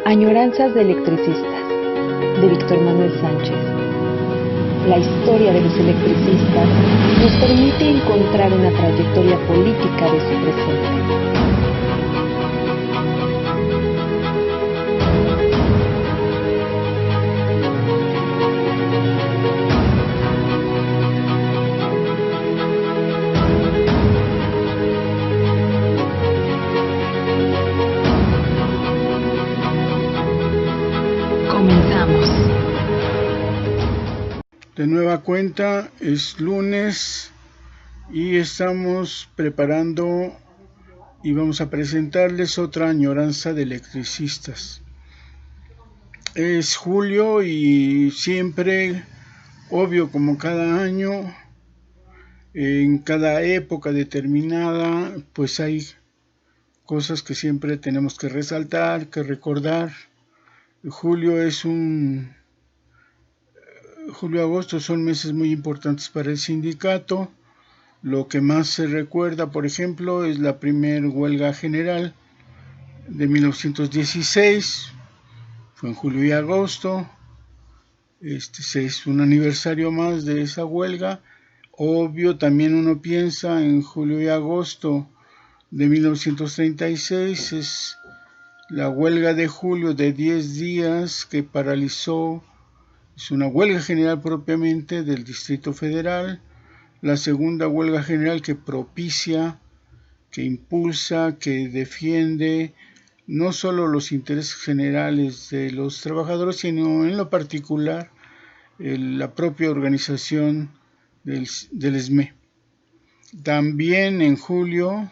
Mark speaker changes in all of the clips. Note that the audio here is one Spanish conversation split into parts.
Speaker 1: Añoranzas de electricistas, de Víctor Manuel Sánchez. La historia de los electricistas nos permite encontrar una trayectoria política de su presente.
Speaker 2: De nueva cuenta, es lunes y estamos preparando y vamos a presentarles otra añoranza de electricistas. Es julio y siempre, obvio, como cada año, en cada época determinada, pues hay cosas que siempre tenemos que resaltar, que recordar. Julio-agosto son meses muy importantes para el sindicato. Lo que más se recuerda, por ejemplo, es la primera huelga general de 1916. Fue en julio y agosto. Es un aniversario más de esa huelga. Obvio, también uno piensa en julio y agosto de 1936. Es la huelga de julio de 10 días que paralizó. Es una huelga general propiamente del Distrito Federal, la segunda huelga general que propicia, que impulsa, que defiende no solo los intereses generales de los trabajadores, sino en lo particular la propia organización del SME. También en julio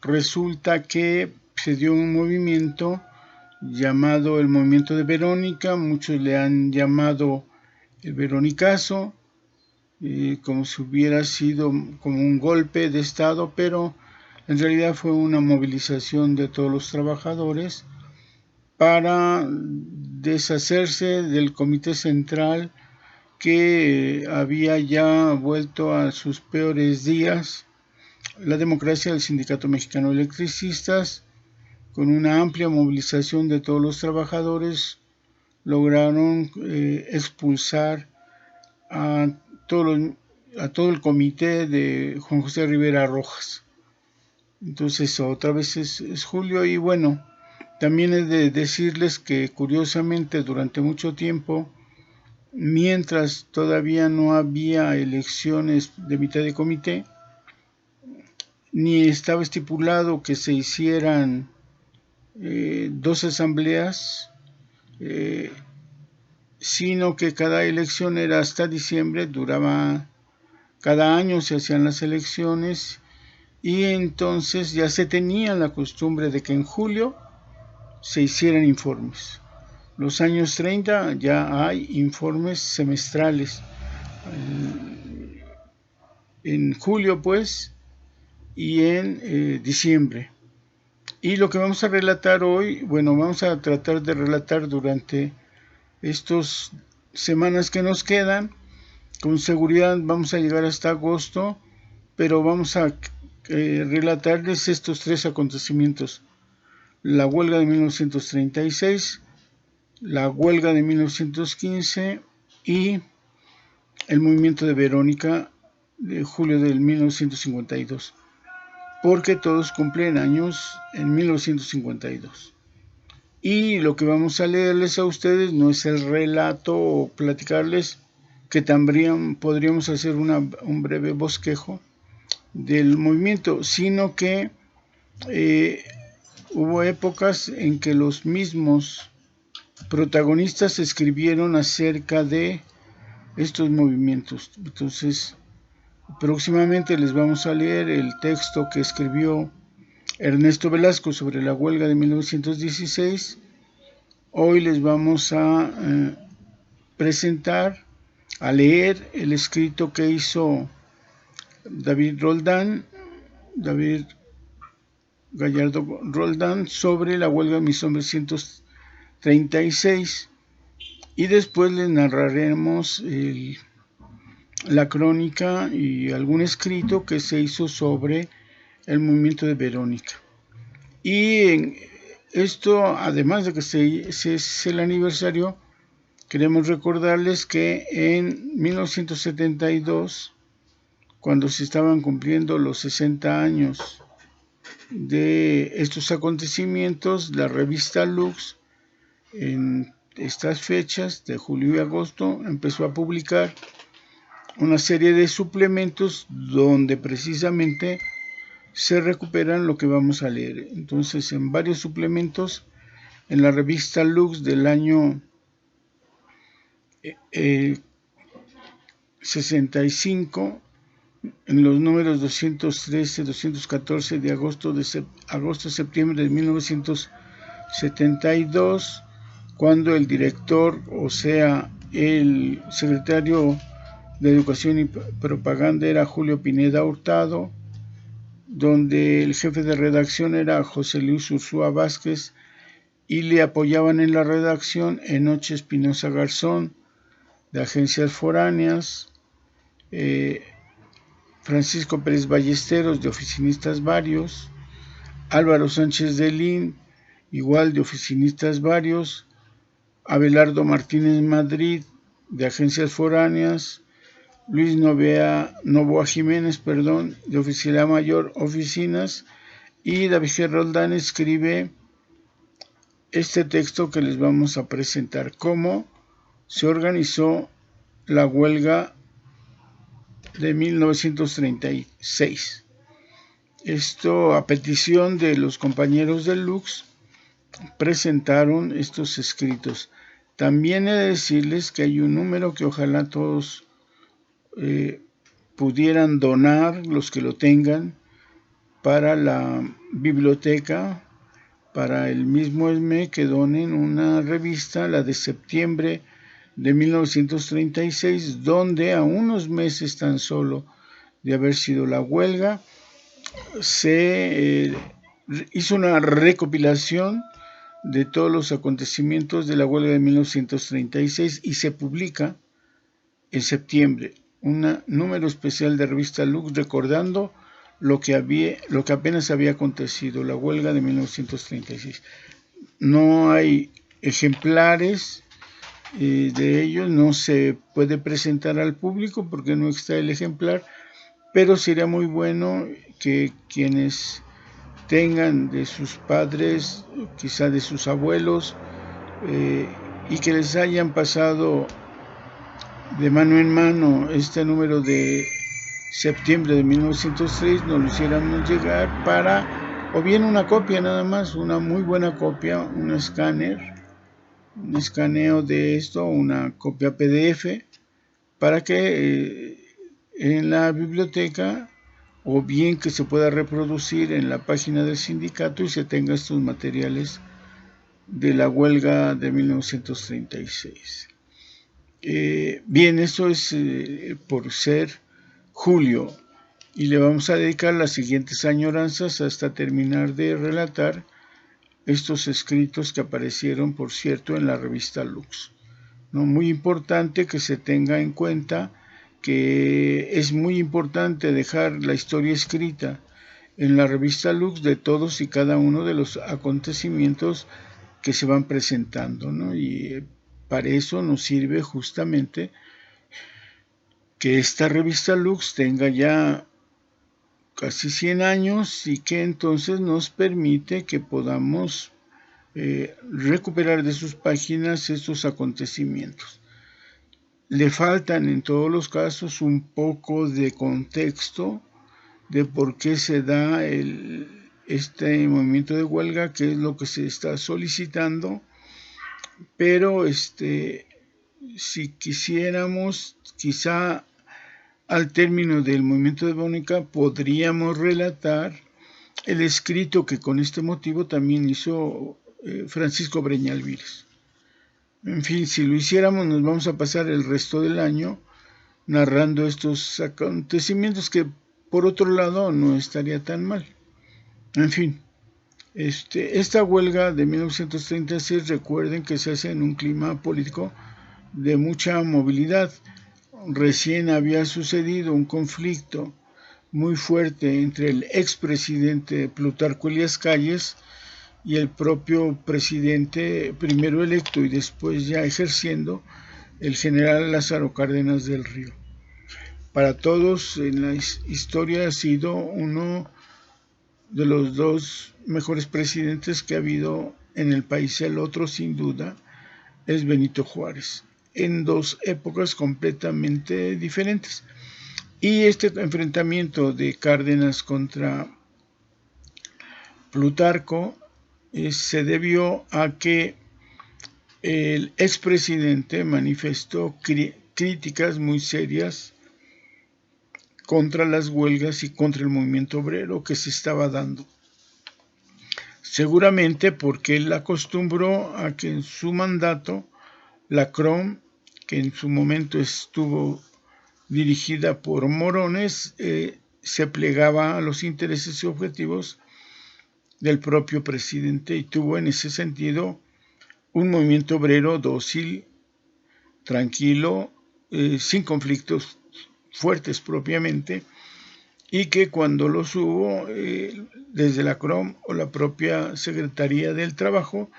Speaker 2: resulta que se dio un movimiento llamado el movimiento de Verónica, muchos le han llamado el Veronicazo, como si hubiera sido como un golpe de estado, pero en realidad fue una movilización de todos los trabajadores para deshacerse del comité central que había ya vuelto a sus peores días. La democracia del Sindicato Mexicano de Electricistas, con una amplia movilización de todos los trabajadores, lograron expulsar a todo el comité de Juan José Rivera Rojas. Entonces otra vez es julio y bueno, también he de decirles que curiosamente durante mucho tiempo, mientras todavía no había elecciones de mitad de comité, ni estaba estipulado que se hicieran 2 asambleas, sino que cada elección era hasta diciembre, duraba, cada año se hacían las elecciones y entonces ya se tenía la costumbre de que en julio se hicieran informes. Los años 30 ya hay informes semestrales. En julio pues y en diciembre. Y lo que vamos a relatar hoy, bueno, vamos a tratar de relatar durante estas semanas que nos quedan. Con seguridad vamos a llegar hasta agosto, pero vamos a relatarles estos 3 acontecimientos. La huelga de 1936, la huelga de 1915 y el movimiento de Verónica de julio del 1952. Porque todos cumplen años en 1952. Y lo que vamos a leerles a ustedes no es el relato o platicarles, que también podríamos hacer un breve bosquejo del movimiento, sino que hubo épocas en que los mismos protagonistas escribieron acerca de estos movimientos. Entonces, próximamente les vamos a leer el texto que escribió Ernesto Velasco sobre la huelga de 1916. Hoy les vamos a presentar, a leer el escrito que hizo David Gallardo Roldán sobre la huelga de 1936 y después les narraremos la crónica y algún escrito que se hizo sobre el movimiento de Verónica. Y Esto, además de que es el aniversario, queremos recordarles que en 1972, cuando se estaban cumpliendo los 60 años de estos acontecimientos, la revista Lux, en estas fechas de julio y agosto, empezó a publicar una serie de suplementos donde precisamente se recuperan lo que vamos a leer. Entonces, en varios suplementos, en la revista Lux del año 65, en los números 213, 214 de agosto-septiembre de 1972, cuando el director, o sea, el secretario de Educación y Propaganda era Julio Pineda Hurtado, donde el jefe de redacción era José Luis Ursúa Vázquez, y le apoyaban en la redacción Enoche Espinosa Garzón, de Agencias Foráneas, Francisco Pérez Ballesteros, de Oficinistas Varios, Álvaro Sánchez de Lin, igual de Oficinistas Varios, Abelardo Martínez Madrid, de Agencias Foráneas, Luis Novoa Jiménez, de Oficialía Mayor Oficinas, y David G. Roldán escribe este texto que les vamos a presentar: cómo se organizó la huelga de 1936. Esto, a petición de los compañeros del Lux, presentaron estos escritos. También he de decirles que hay un número que ojalá todos pudieran donar, los que lo tengan, para la biblioteca, para el mismo ESME, que donen una revista, la de septiembre de 1936, donde a unos meses tan solo de haber sido la huelga, se hizo una recopilación de todos los acontecimientos de la huelga de 1936 y se publica en septiembre un número especial de revista Lux recordando lo que apenas había acontecido, la huelga de 1936. No hay ejemplares de ellos, no se puede presentar al público porque no está el ejemplar, pero sería muy bueno que quienes tengan de sus padres, quizá de sus abuelos, y que les hayan pasado de mano en mano este número de septiembre de 1903, nos lo hiciéramos llegar para, o bien una copia nada más, una muy buena copia, un escaneo de esto, una copia PDF, para que en la biblioteca, o bien que se pueda reproducir en la página del sindicato y se tenga estos materiales de la huelga de 1936. Bien, esto es por ser julio, y le vamos a dedicar las siguientes añoranzas hasta terminar de relatar estos escritos que aparecieron, por cierto, en la revista Lux. ¿No? Muy importante que se tenga en cuenta que es muy importante dejar la historia escrita en la revista Lux de todos y cada uno de los acontecimientos que se van presentando, ¿no? Y para eso nos sirve justamente que esta revista Lux tenga ya casi 100 años y que entonces nos permite que podamos recuperar de sus páginas estos acontecimientos. Le faltan en todos los casos un poco de contexto de por qué se da este movimiento de huelga, qué es lo que se está solicitando, pero si quisiéramos, quizá al término del movimiento de Bónica podríamos relatar el escrito que con este motivo también hizo Francisco Breña Alvírez. En fin, si lo hiciéramos, nos vamos a pasar el resto del año narrando estos acontecimientos, que por otro lado no estaría tan mal. En fin, esta huelga de 1936, recuerden que se hace en un clima político de mucha movilidad. Recién había sucedido un conflicto muy fuerte entre el expresidente Plutarco Elías Calles y el propio presidente, primero electo y después ya ejerciendo, el general Lázaro Cárdenas del Río. Para todos en la historia ha sido uno de los dos mejores presidentes que ha habido en el país. El otro, sin duda, es Benito Juárez, en dos épocas completamente diferentes. Y este enfrentamiento de Cárdenas contra Plutarco se debió a que el expresidente manifestó críticas muy serias contra las huelgas y contra el movimiento obrero que se estaba dando. Seguramente porque él acostumbró a que en su mandato la CROM, que en su momento estuvo dirigida por Morones, se plegaba a los intereses y objetivos del propio presidente y tuvo en ese sentido un movimiento obrero dócil, tranquilo, sin conflictos fuertes propiamente, y que cuando los hubo, desde la CROM o la propia Secretaría del Trabajo,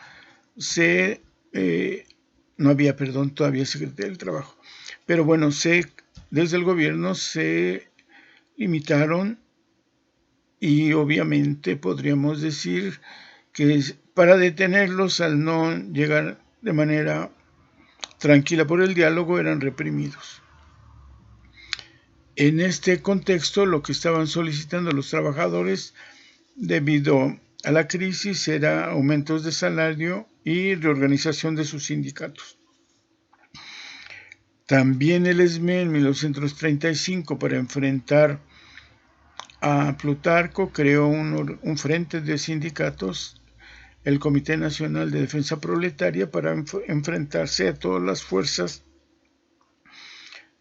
Speaker 2: no había todavía Secretaría del Trabajo, pero bueno, desde el gobierno se limitaron y obviamente podríamos decir que para detenerlos, al no llegar de manera tranquila por el diálogo, eran reprimidos. En este contexto, lo que estaban solicitando los trabajadores debido a la crisis era aumentos de salario y reorganización de sus sindicatos. También el ESME en 1935, para enfrentar a Plutarco, creó un frente de sindicatos, el Comité Nacional de Defensa Proletaria, para enfrentarse a todas las fuerzas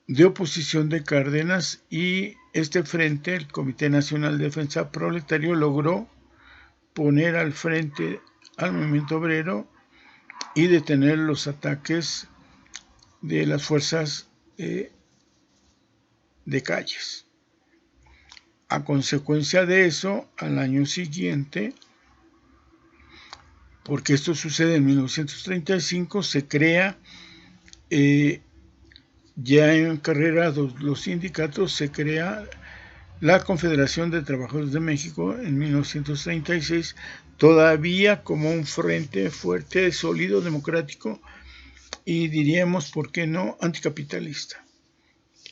Speaker 2: de oposición de Cárdenas, y este frente, el Comité Nacional de Defensa Proletario, logró poner al frente al movimiento obrero y detener los ataques de las fuerzas de calles. A consecuencia de eso, al año siguiente, porque esto sucede en 1935, se crea, ya encarrerados los sindicatos, se crea la Confederación de Trabajadores de México en 1936, todavía como un frente fuerte, sólido, democrático y diríamos, ¿por qué no?, anticapitalista.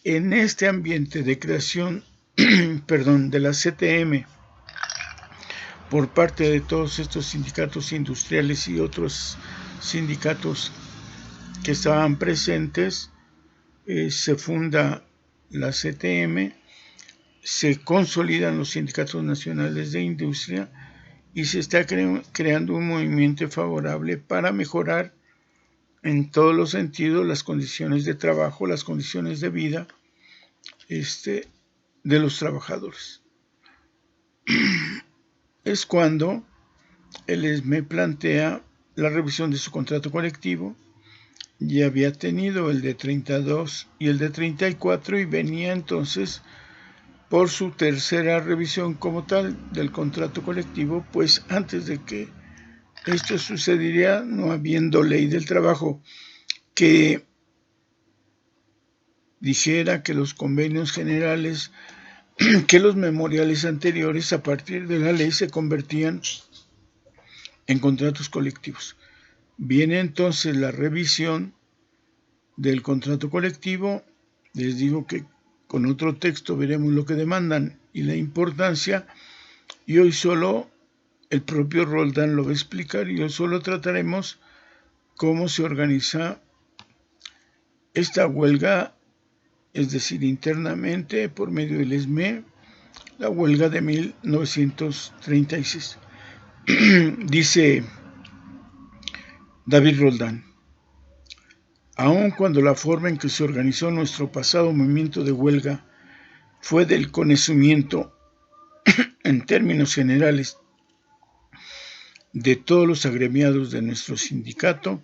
Speaker 2: En este ambiente de creación de la CTM por parte de todos estos sindicatos industriales y otros sindicatos que estaban presentes, se funda la CTM, se consolidan los sindicatos nacionales de industria y se está creando un movimiento favorable para mejorar en todos los sentidos las condiciones de trabajo, las condiciones de vida de los trabajadores. Es cuando el ESME plantea la revisión de su contrato colectivo. Ya había tenido el de 32 y el de 34 y venía entonces por su tercera revisión como tal del contrato colectivo, pues antes de que esto sucedería, no habiendo ley del trabajo que dijera que los convenios generales, que los memoriales anteriores a partir de la ley se convertían en contratos colectivos. Viene entonces la revisión del contrato colectivo. Les digo que con otro texto veremos lo que demandan y la importancia, y hoy solo el propio Roldán lo va a explicar, y hoy solo trataremos cómo se organiza esta huelga, es decir, internamente por medio del ESME, la huelga de 1936. Dice David Roldán: aun cuando la forma en que se organizó nuestro pasado movimiento de huelga fue del conocimiento, en términos generales, de todos los agremiados de nuestro sindicato,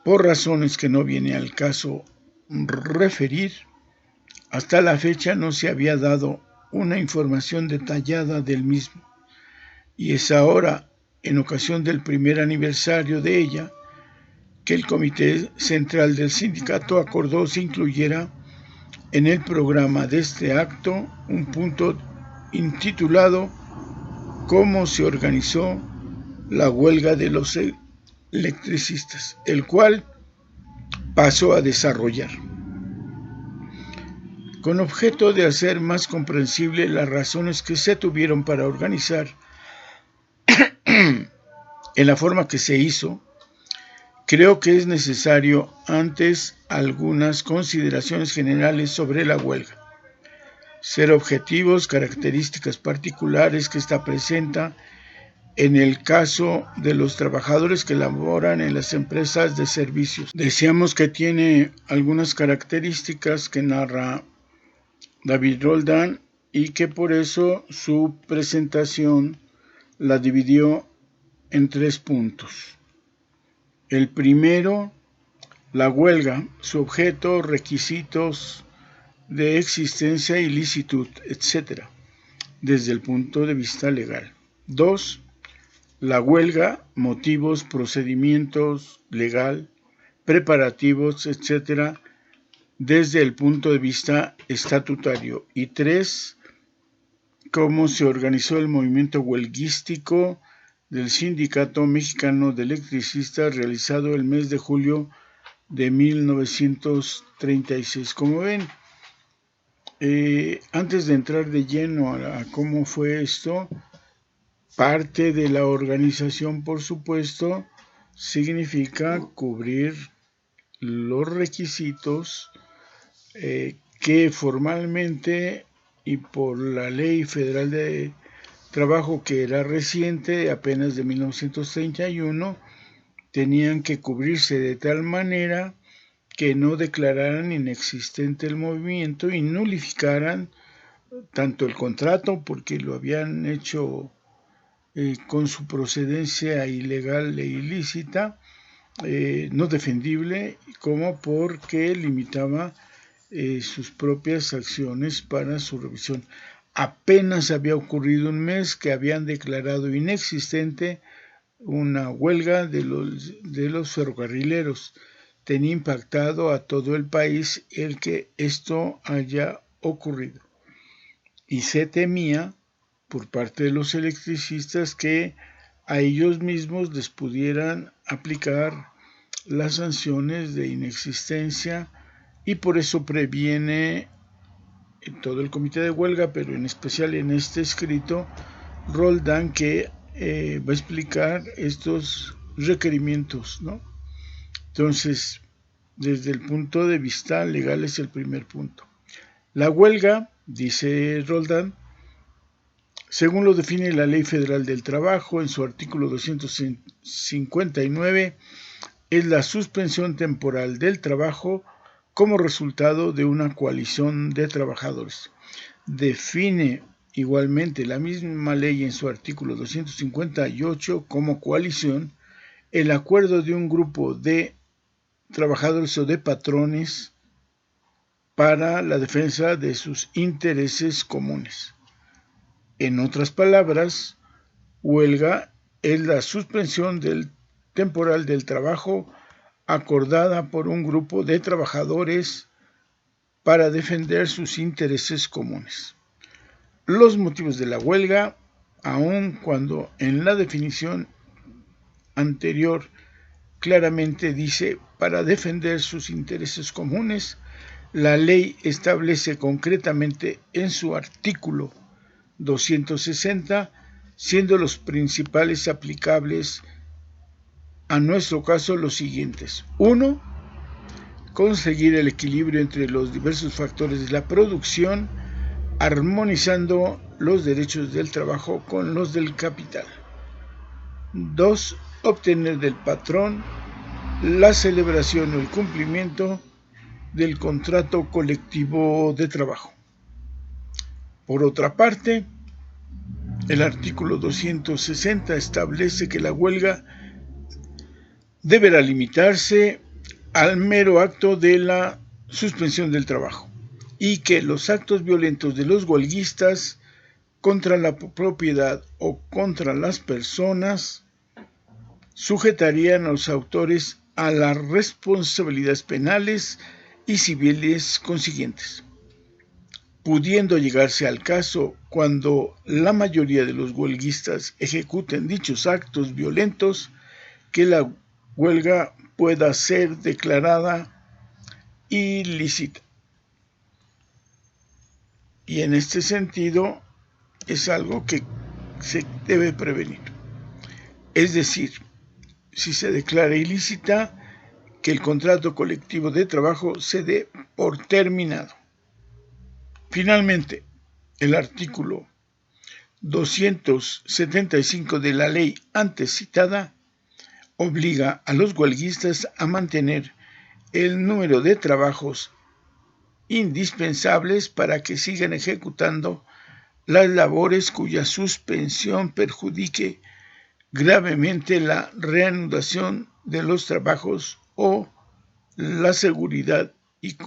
Speaker 2: por razones que no viene al caso referir, hasta la fecha no se había dado una información detallada del mismo, y es ahora en ocasión del primer aniversario de ella, que el Comité Central del Sindicato acordó se incluyera en el programa de este acto un punto intitulado «Cómo se organizó la huelga de los electricistas», el cual pasó a desarrollar. Con objeto de hacer más comprensible las razones que se tuvieron para organizar en la forma que se hizo, creo que es necesario antes algunas consideraciones generales sobre la huelga. Ser objetivos, características particulares que esta presenta en el caso de los trabajadores que laboran en las empresas de servicios. Decíamos que tiene algunas características que narra David Roldán y que por eso su presentación la dividió en 3 puntos. El primero, la huelga, su objeto, requisitos de existencia y licitud, etc., desde el punto de vista legal. 2. La huelga, motivos, procedimientos legal, preparativos, etc., desde el punto de vista estatutario. Y 3. Cómo se organizó el movimiento huelguístico del Sindicato Mexicano de Electricistas realizado el mes de julio de 1936. Como ven, antes de entrar de lleno a cómo fue esto, parte de la organización, por supuesto, significa cubrir los requisitos que formalmente y por la Ley Federal de Trabajo, que era reciente, apenas de 1931, tenían que cubrirse de tal manera que no declararan inexistente el movimiento y nulificaran tanto el contrato, porque lo habían hecho con su procedencia ilegal e ilícita, no defendible, como porque limitaba sus propias acciones para su revisión. Apenas había ocurrido un mes que habían declarado inexistente una huelga de los ferrocarrileros. Tenía impactado a todo el país el que esto haya ocurrido. Y se temía por parte de los electricistas que a ellos mismos les pudieran aplicar las sanciones de inexistencia, y por eso previene todo el comité de huelga, pero en especial en este escrito, Roldán, que va a explicar estos requerimientos, ¿no? Entonces, desde el punto de vista legal es el primer punto. La huelga, dice Roldán, según lo define la Ley Federal del Trabajo en su artículo 259, es la suspensión temporal del trabajo como resultado de una coalición de trabajadores. Define igualmente la misma ley en su artículo 258 como coalición el acuerdo de un grupo de trabajadores o de patrones para la defensa de sus intereses comunes. En otras palabras, huelga es la suspensión temporal del trabajo acordada por un grupo de trabajadores para defender sus intereses comunes. Los motivos de la huelga, aun cuando en la definición anterior claramente dice para defender sus intereses comunes, la ley establece concretamente en su artículo 260, siendo los principales aplicables a nuestro caso los siguientes. 1. Conseguir el equilibrio entre los diversos factores de la producción, armonizando los derechos del trabajo con los del capital. 2. Obtener del patrón la celebración o el cumplimiento del contrato colectivo de trabajo. Por otra parte, el artículo 260 establece que la huelga deberá limitarse al mero acto de la suspensión del trabajo y que los actos violentos de los huelguistas contra la propiedad o contra las personas sujetarían a los autores a las responsabilidades penales y civiles consiguientes, pudiendo llegarse al caso cuando la mayoría de los huelguistas ejecuten dichos actos violentos que la huelga pueda ser declarada ilícita. Y en este sentido es algo que se debe prevenir. Es decir, si se declara ilícita, que el contrato colectivo de trabajo se dé por terminado. Finalmente, el artículo 275 de la ley antes citada obliga a los huelguistas a mantener el número de trabajos indispensables para que sigan ejecutando las labores cuya suspensión perjudique gravemente la reanudación de los trabajos o la seguridad y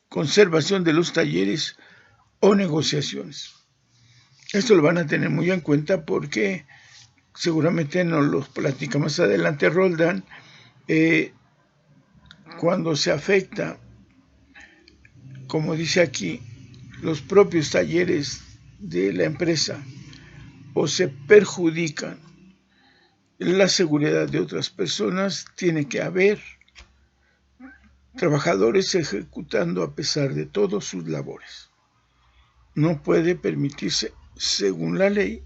Speaker 2: conservación de los talleres o negociaciones. Esto lo van a tener muy en cuenta porque seguramente nos lo platica más adelante Roldán. Cuando se afecta, como dice aquí, los propios talleres de la empresa o se perjudican la seguridad de otras personas, tiene que haber trabajadores ejecutando a pesar de todo sus labores. No puede permitirse, según la ley,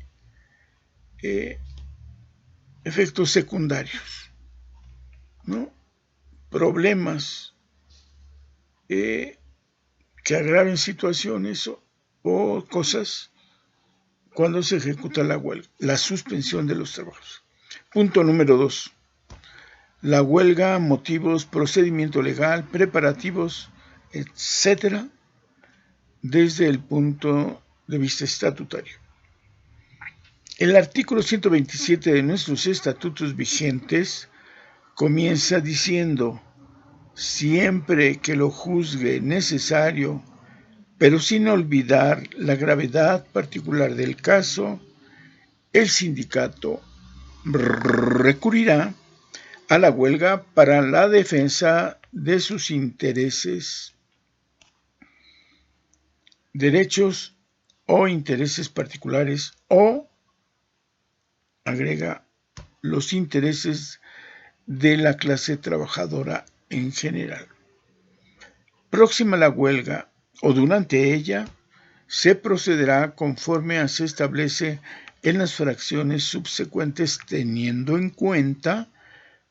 Speaker 2: efectos secundarios, ¿no? Problemas que agraven situaciones o cosas cuando se ejecuta la huelga, la suspensión de los trabajos. Punto número 2. La huelga, motivos, procedimiento legal, preparativos, etcétera, desde el punto de vista estatutario. El artículo 127 de nuestros estatutos vigentes comienza diciendo: siempre que lo juzgue necesario, pero sin olvidar la gravedad particular del caso, el sindicato recurrirá a la huelga para la defensa de sus intereses, derechos o intereses particulares o, agrega, los intereses de la clase trabajadora en general. Próxima a la huelga o durante ella, se procederá conforme se establece en las fracciones subsecuentes, teniendo en cuenta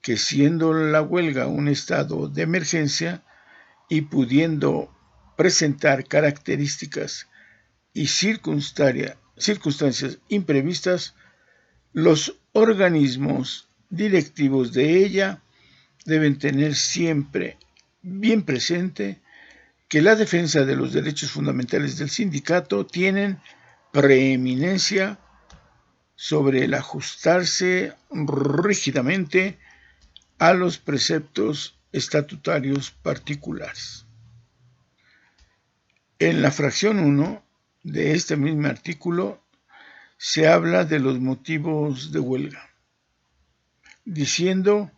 Speaker 2: que siendo la huelga un estado de emergencia y pudiendo presentar características y circunstancias imprevistas, los organismos directivos de ella deben tener siempre bien presente que la defensa de los derechos fundamentales del sindicato tienen preeminencia sobre el ajustarse rígidamente a los preceptos estatutarios particulares. En la fracción 1 de este mismo artículo se habla de los motivos de huelga, diciendo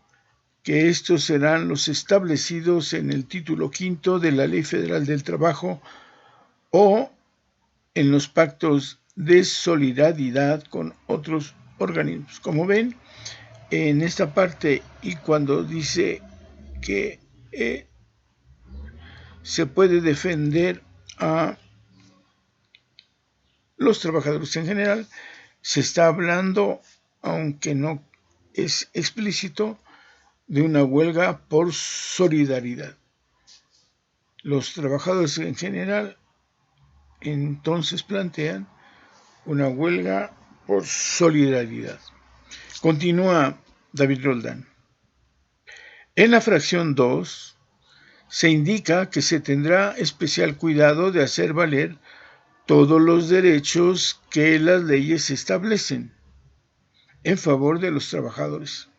Speaker 2: que estos serán los establecidos en el título 5 de la Ley Federal del Trabajo o en los pactos de solidaridad con otros organismos. Como ven, en esta parte y cuando dice que se puede defender a los trabajadores en general, se está hablando, aunque no es explícito, de una huelga por solidaridad. Los trabajadores en general entonces plantean una huelga por solidaridad. Continúa David Roldán. En la fracción 2 se indica que se tendrá especial cuidado de hacer valer todos los derechos que las leyes establecen en favor de los trabajadores,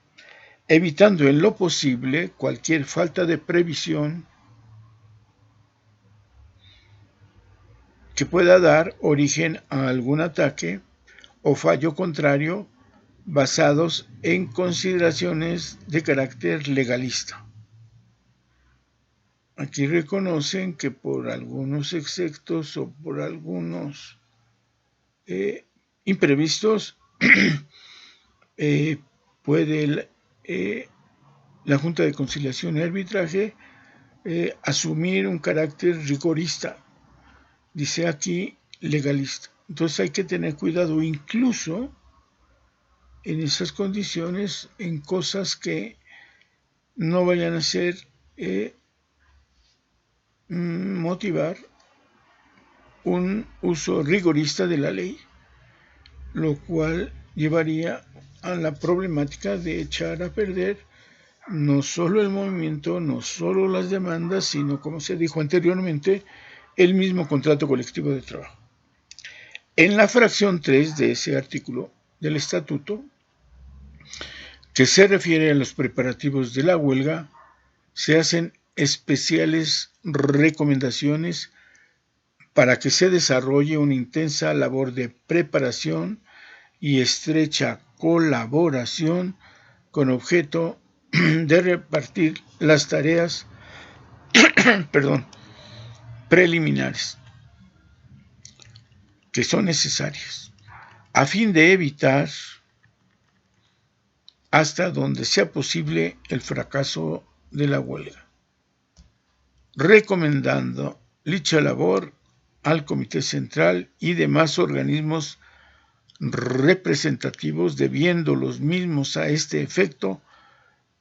Speaker 2: evitando en lo posible cualquier falta de previsión que pueda dar origen a algún ataque o fallo contrario basados en consideraciones de carácter legalista. Aquí reconocen que por algunos exceptos o por algunos imprevistos puede la Junta de Conciliación y Arbitraje asumir un carácter rigorista, dice aquí legalista. Entonces hay que tener cuidado incluso en esas condiciones, en cosas que no vayan a ser motivar un uso rigorista de la ley, lo cual llevaría a la problemática de echar a perder no solo el movimiento, no solo las demandas, sino, como se dijo anteriormente, el mismo contrato colectivo de trabajo. En la fracción 3 de ese artículo del estatuto, que se refiere a los preparativos de la huelga, se hacen especiales recomendaciones para que se desarrolle una intensa labor de preparación y estrecha colaboración con objeto de repartir las tareas preliminares que son necesarias a fin de evitar hasta donde sea posible el fracaso de la huelga, recomendando dicha labor al Comité Central y demás organismos representativos, debiendo los mismos a este efecto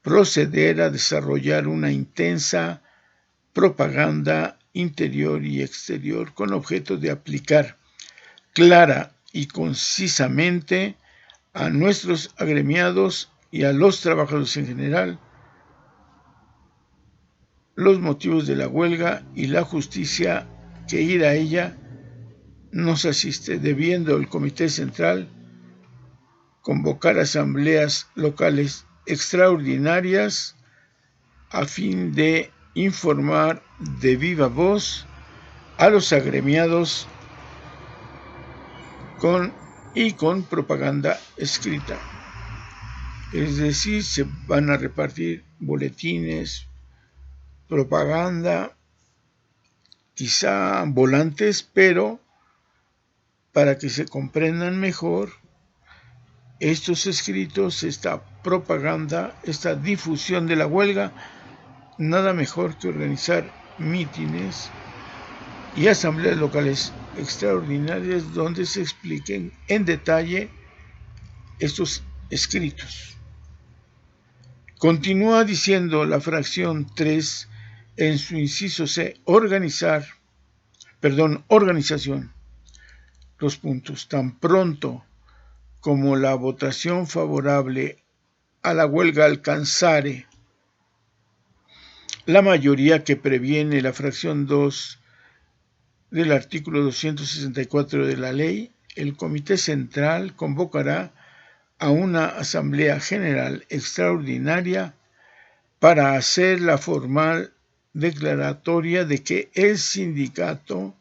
Speaker 2: proceder a desarrollar una intensa propaganda interior y exterior con objeto de aplicar clara y concisamente a nuestros agremiados y a los trabajadores en general los motivos de la huelga y la justicia que ir a ella nos asiste, debiendo el Comité Central convocar asambleas locales extraordinarias a fin de informar de viva voz a los agremiados con propaganda escrita. Es decir, se van a repartir boletines, propaganda, quizá volantes, pero para que se comprendan mejor estos escritos, esta propaganda, esta difusión de la huelga, nada mejor que organizar mítines y asambleas locales extraordinarias donde se expliquen en detalle estos escritos. Continúa diciendo la fracción 3 en su inciso C, organización. Dos puntos. Tan pronto como la votación favorable a la huelga alcanzare la mayoría que previene la fracción 2 del artículo 264 de la ley, el Comité Central convocará a una Asamblea General Extraordinaria para hacer la formal declaratoria de que el sindicato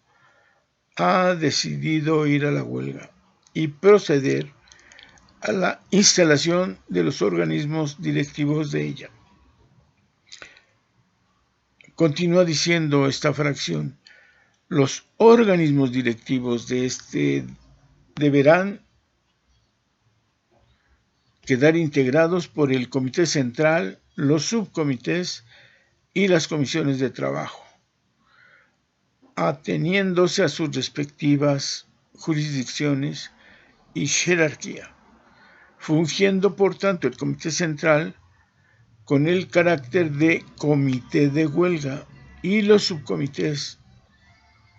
Speaker 2: ha decidido ir a la huelga y proceder a la instalación de los organismos directivos de ella. Continúa diciendo esta fracción: los organismos directivos de este deberán quedar integrados por el Comité Central, los subcomités y las comisiones de trabajo, ateniéndose a sus respectivas jurisdicciones y jerarquía, fungiendo por tanto el Comité Central con el carácter de comité de huelga y los subcomités,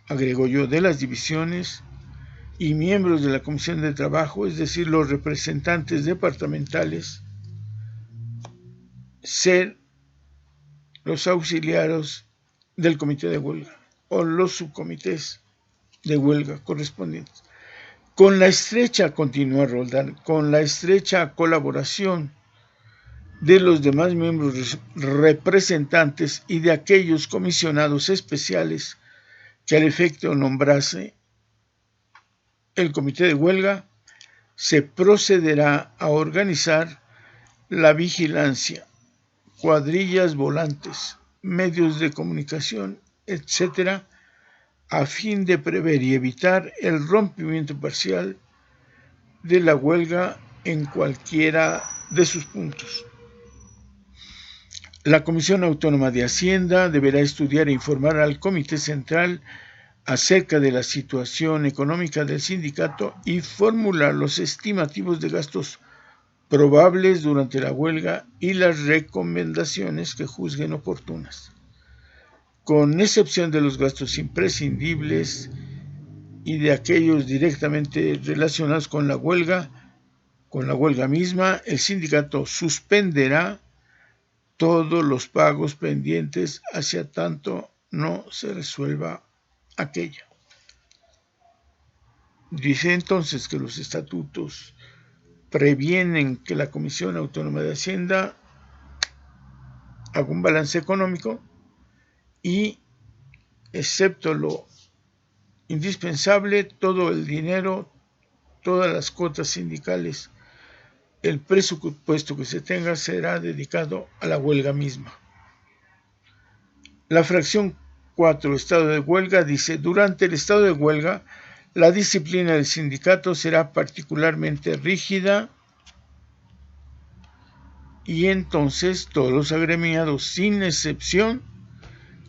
Speaker 2: agrego yo, de las divisiones y miembros de la Comisión de Trabajo, es decir, los representantes departamentales, ser los auxiliares del comité de huelga o los subcomités de huelga correspondientes. Con la estrecha, continúa Roldán, con la estrecha colaboración de los demás miembros representantes y de aquellos comisionados especiales que al efecto nombrase el comité de huelga, se procederá a organizar la vigilancia, cuadrillas volantes, medios de comunicación, etc., a fin de prever y evitar el rompimiento parcial de la huelga en cualquiera de sus puntos. La Comisión Autónoma de Hacienda deberá estudiar e informar al Comité Central acerca de la situación económica del sindicato y formular los estimativos de gastos probables durante la huelga y las recomendaciones que juzguen oportunas. Con excepción de los gastos imprescindibles y de aquellos directamente relacionados con la huelga misma, el sindicato suspenderá todos los pagos pendientes hacia tanto no se resuelva aquella. Dice entonces que los estatutos previenen que la Comisión Autónoma de Hacienda haga un balance económico y, excepto lo indispensable, todo el dinero, todas las cuotas sindicales, el presupuesto que se tenga será dedicado a la huelga misma. La fracción 4, estado de huelga, dice: durante el estado de huelga, la disciplina del sindicato será particularmente rígida y entonces todos los agremiados, sin excepción,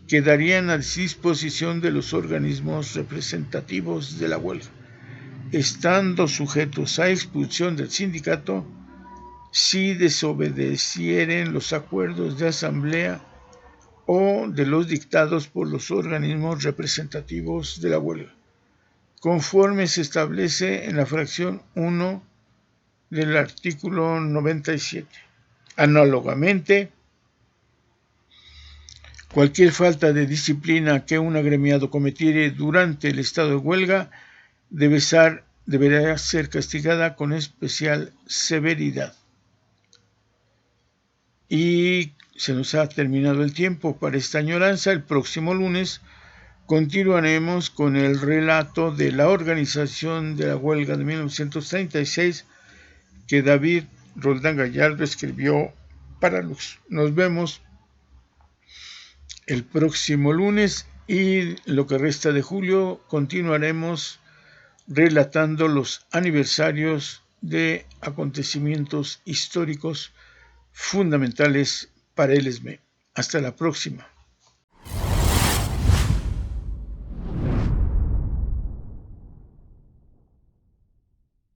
Speaker 2: quedarían a disposición de los organismos representativos de la huelga, estando sujetos a expulsión del sindicato si desobedecieren los acuerdos de asamblea o de los dictados por los organismos representativos de la huelga, conforme se establece en la fracción 1 del artículo 97. Análogamente, cualquier falta de disciplina que un agremiado cometiere durante el estado de huelga deberá ser castigada con especial severidad. Y se nos ha terminado el tiempo para esta añoranza. El próximo lunes continuaremos con el relato de la organización de la huelga de 1936 que David Roldán Gallardo escribió para Lux. Nos vemos el próximo lunes y lo que resta de julio continuaremos relatando los aniversarios de acontecimientos históricos fundamentales para el ESME. Hasta la próxima.